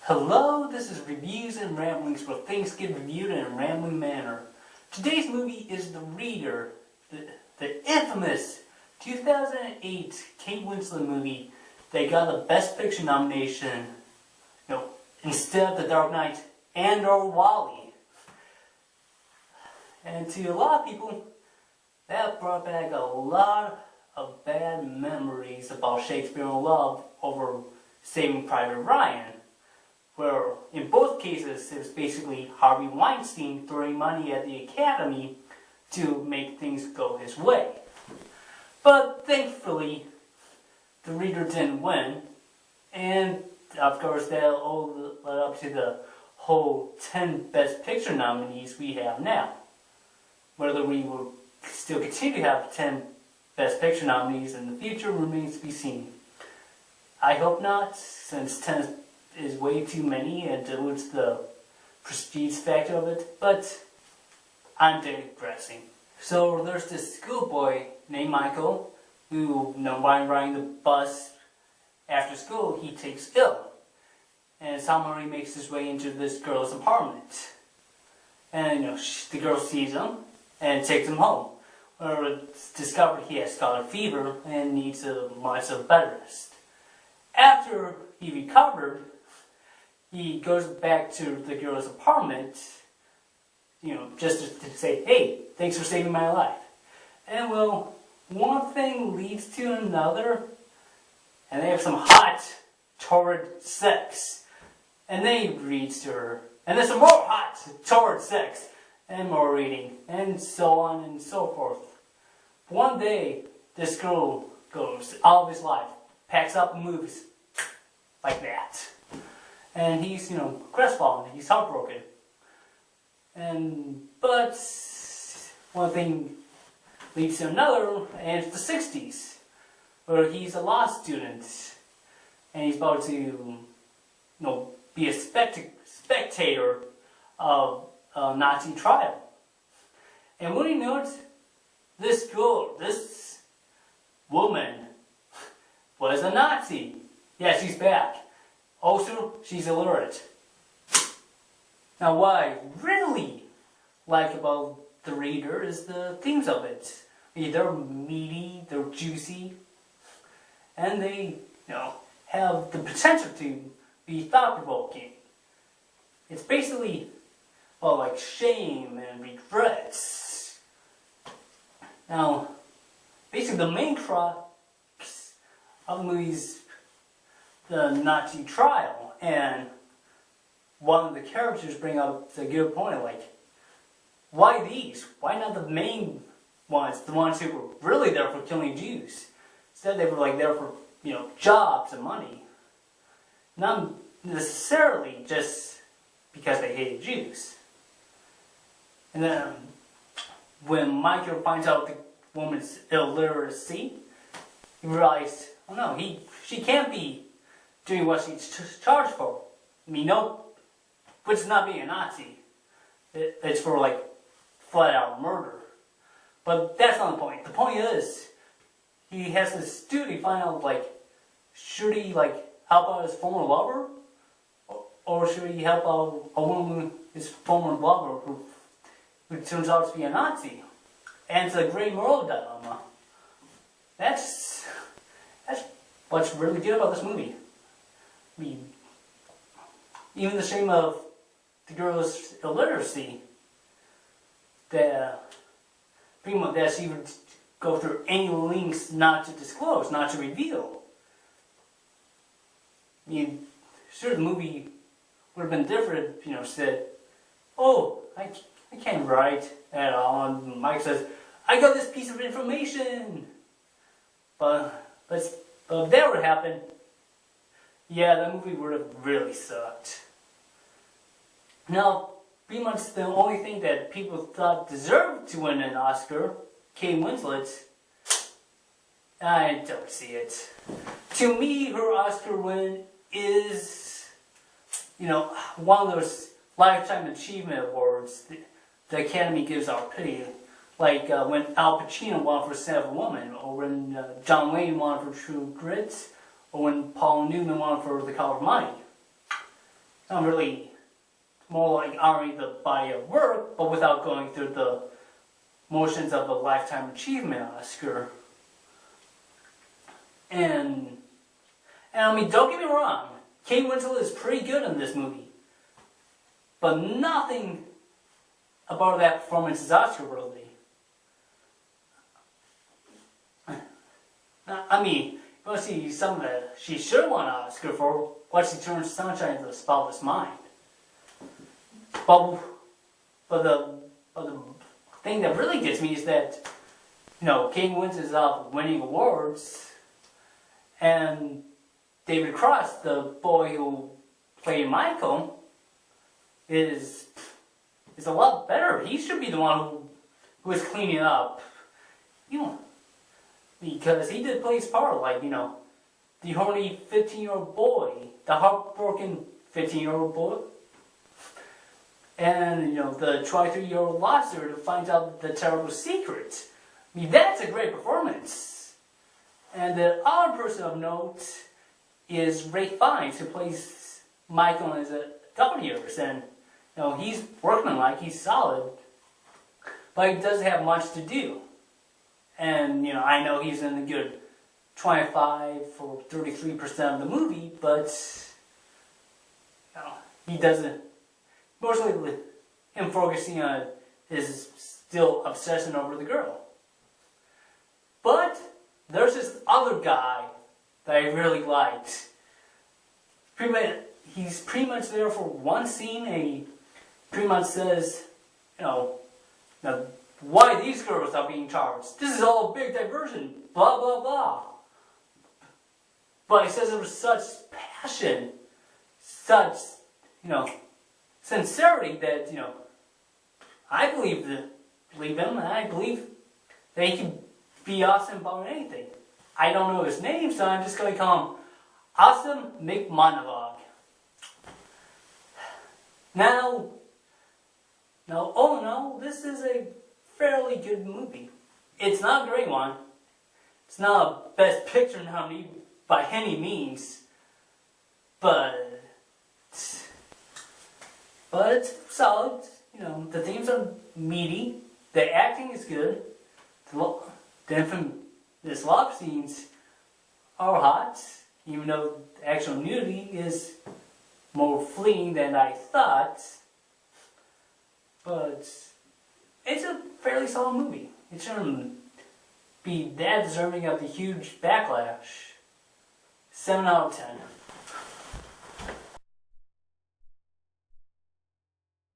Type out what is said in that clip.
Hello, this is Reviews and Ramblings where things get reviewed in a rambling manner. Today's movie is The Reader, the infamous 2008 Kate Winslet movie that got the Best Picture nomination, instead of The Dark Knight and/or WALL-E. And to a lot of people, that brought back a lot of bad memories about Shakespeare in Love over Saving Private Ryan, where in both cases it was basically Harvey Weinstein throwing money at the Academy to make things go his way. But thankfully, The Reader didn't win, and of course that all led up to the whole 10 Best Picture nominees we have now. Whether we will still continue to have 10 Best Picture nominees in the future remains to be seen. I hope not, since 10 is way too many and dilutes the prestige factor of it, but I'm digressing. So there's this schoolboy named Michael who, while riding the bus after school, he takes ill. And somehow he makes his way into this girl's apartment. And the girl sees him and takes him home, where it's discovered he has scarlet fever and needs a month of bed rest. After he recovered, he goes back to the girl's apartment, just to say, hey, thanks for saving my life. And one thing leads to another, and they have some hot, torrid sex. And then he reads to her, and then some more hot, torrid sex, and more reading, and so on and so forth. One day, this girl goes out of his life, packs up and moves like that. And he's, crestfallen, he's heartbroken. But one thing leads to another, and it's the 60s, where he's a law student, and he's about to, be a spectator of a Nazi trial. And what do you notice? This girl, this woman, was a Nazi. Yeah, she's back. Also, she's illiterate. Now, what I really like about The Reader is the themes of it. They're meaty, they're juicy, and they, have the potential to be thought-provoking. It's basically, like shame and regrets. Now, basically the main crux of the movie's the Nazi trial, and one of the characters bring up a good point, like, why these? Why not the main ones, the ones who were really there for killing Jews? Instead they were there for, jobs and money. Not necessarily just because they hated Jews. And then when Michael finds out the woman's illiteracy, he realized, oh no, she can't be doing what she's charged for. Nope, which is not being a Nazi. It's for flat out murder. But that's not the point. The point is, he has this duty to find out should he help out his former lover, or should he help out a woman, his former lover, who turns out to be a Nazi? And it's a great moral dilemma. That's what's really good about this movie. Even the shame of the girl's illiteracy, that she would go through any links not to disclose, not to reveal. Sure, the movie would have been different, said, oh, I can't write at all. And Mike says, I got this piece of information. But if that would happen, yeah, the movie would have really sucked. Now, pretty much the only thing that people thought deserved to win an Oscar, Kate Winslet, I don't see it. To me, her Oscar win is, one of those Lifetime Achievement Awards the Academy gives out pity. Like when Al Pacino won for Seven Woman, or when John Wayne won for True Grit, or when Paul Newman won for The Color of Money. not really, more like honoring the body of work, but without going through the motions of a Lifetime Achievement Oscar. And I mean, don't get me wrong, Kate Winslet is pretty good in this movie. But nothing about that performance is Oscar-worthy. I mean, you want to see something that she should won an Oscar for, what she turns sunshine into the spotless mind. But the thing that really gets me is that, Kate Winslet is out winning awards, and David Cross, the boy who played Michael, is a lot better. He should be the one who is cleaning up, because he did play his part, like, the horny 15-year-old boy, the heartbroken 15-year-old boy, and, the 23-year-old lobster who finds out the terrible secret. I mean, that's a great performance. And the other person of note is Ralph Fiennes, who plays Michael in his adult years, and he's workmanlike, he's solid, but he doesn't have much to do. And I know he's in a good 25 or 33% of the movie, but he doesn't. Mostly him focusing on his still obsession over the girl. But there's this other guy that I really liked. He's pretty much there for one scene, and he pretty much says, why these girls are being charged. This is all a big diversion, blah, blah, blah. But he says it with such passion, such, sincerity that, I believe him, and I believe that he can be awesome about anything. I don't know his name, so I'm just going to call him Awesome McMonologue. Now, all in all, this is a fairly good movie. It's not a great one. It's not a Best Picture nominee by any means, but it's solid. The themes are meaty. The acting is good. The infamous love scenes are hot, even though the actual nudity is more fleeting than I thought. But it's a fairly solid movie. It shouldn't be that deserving of the huge backlash. 7 out of 10.